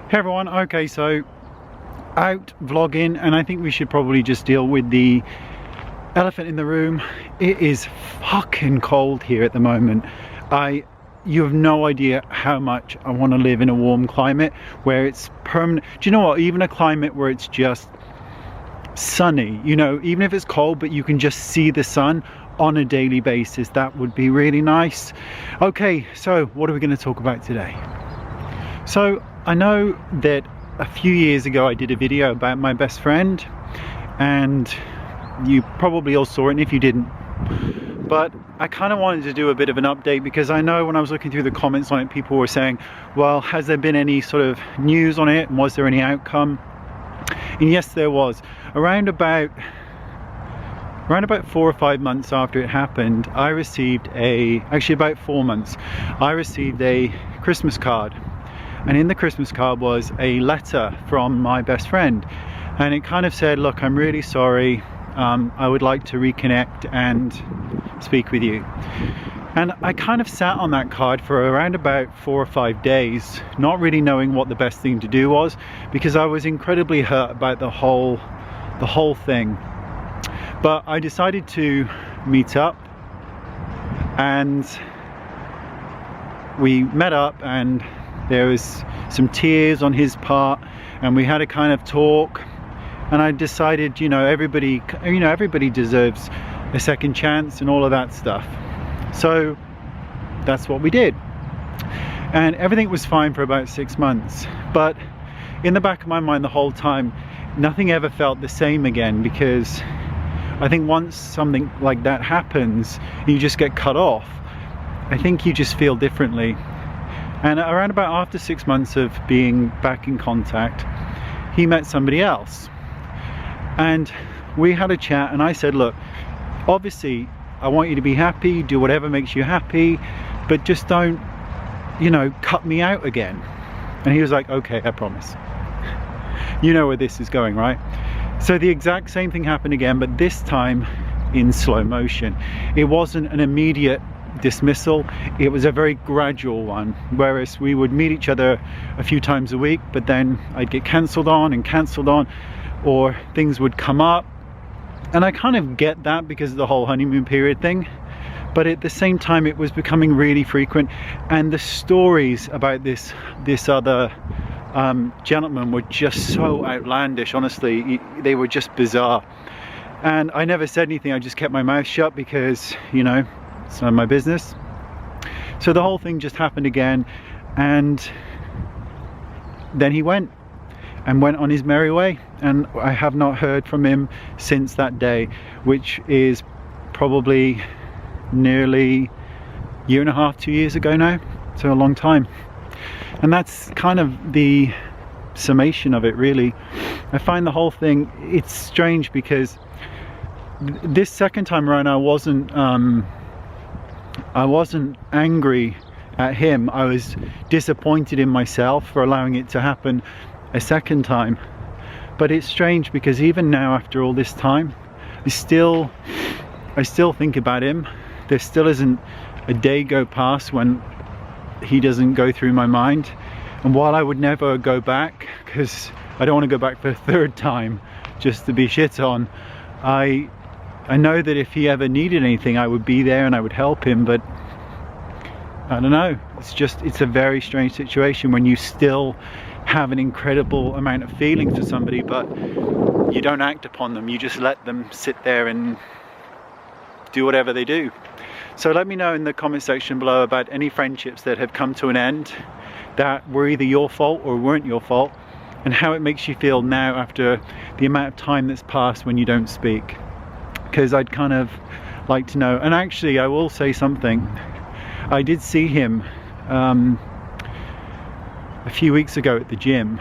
Hey everyone, okay, so out vlogging, and I think we should probably just deal with the elephant in the room. It is fucking cold here at the moment. You have no idea how much I want to live in a warm climate where it's permanent. Do you know what? Even a climate where it's just sunny, you know, even if it's cold, but you can just see the sun on a daily basis, that would be really nice. Okay, so what are we going to talk about today? So I know that a few years ago I did a video about my best friend, and you probably all saw it, and if you didn't, but I kind of wanted to do a bit of an update because I know when I was looking through the comments on it, people were saying, well, has there been any sort of news on it, and was there any outcome? And yes, there was. Around about 4 or 5 months after it happened, I received actually about 4 months, I received a Christmas card. And in the Christmas card was a letter from my best friend, and it kind of said, look, I'm really sorry, I would like to reconnect and speak with you. And I kind of sat on that card for around about 4 or 5 days, not really knowing what the best thing to do was, because I was incredibly hurt about the whole thing. But I decided to meet up, and we met up, and there was some tears on his part, and we had a kind of talk, and I decided, everybody deserves a second chance and all of that stuff. So that's what we did, and everything was fine for about 6 months. But in the back of my mind the whole time, nothing ever felt the same again, because I think once something like that happens, you just get cut off, I think you just feel differently. And around about after 6 months of being back in contact, he met somebody else, and we had a chat, and I said, look, obviously I want you to be happy, do whatever makes you happy, but just don't, cut me out again. And he was like, okay, I promise. You know where this is going, right? So the exact same thing happened again, but this time in slow motion. It wasn't an immediate dismissal, it was a very gradual one, whereas we would meet each other a few times a week, but then I'd get cancelled on, or things would come up, and I kind of get that because of the whole honeymoon period thing, but at the same time it was becoming really frequent, and the stories about this other gentleman were just so outlandish. Honestly, they were just bizarre, and I never said anything. I just kept my mouth shut because, it's none of my business. So the whole thing just happened again, and then he went on his merry way, and I have not heard from him since that day, which is probably nearly a year and a half, 2 years ago now, so a long time. And that's kind of the summation of it, really. I find the whole thing, it's strange because this second time around I wasn't angry at him, I was disappointed in myself for allowing it to happen a second time. But it's strange because even now, after all this time, I still think about him. There still isn't a day go past when he doesn't go through my mind. And while I would never go back, because I don't want to go back for a third time just to be shit on, I know that if he ever needed anything, I would be there and I would help him. But I don't know, it's a very strange situation when you still have an incredible amount of feelings for somebody, but you don't act upon them. You just let them sit there and do whatever they do. So let me know in the comment section below about any friendships that have come to an end that were either your fault or weren't your fault, and how it makes you feel now after the amount of time that's passed when you don't speak. Because I'd kind of like to know. And actually, I will say something. I did see him a few weeks ago at the gym,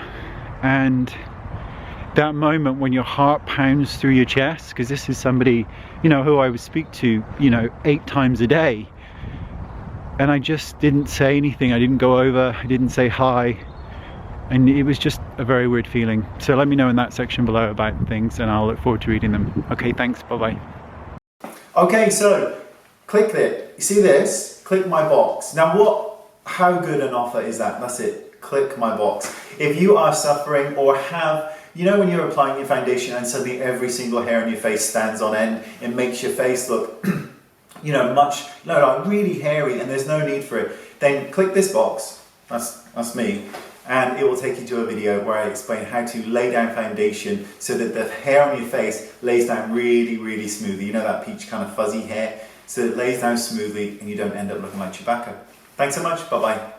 and that moment when your heart pounds through your chest, because this is somebody, who I would speak to, 8 times a day, and I just didn't say anything. I didn't go over, I didn't say hi, and it was just a very weird feeling. So let me know in that section below about things, and I'll look forward to reading them. Okay, thanks, bye bye. Okay, so click it. You see this? Click my box. Now how good an offer is that? That's it. click my box. If you are suffering or have, you know when you're applying your foundation and suddenly every single hair on your face stands on end, it makes your face look you know, like really hairy and there's no need for it, then click this box, that's me, and it will take you to a video where I explain how to lay down foundation so that the hair on your face lays down really, really smoothly. You know that peach kind of fuzzy hair? So it lays down smoothly and you don't end up looking like Chewbacca. Thanks so much, bye-bye.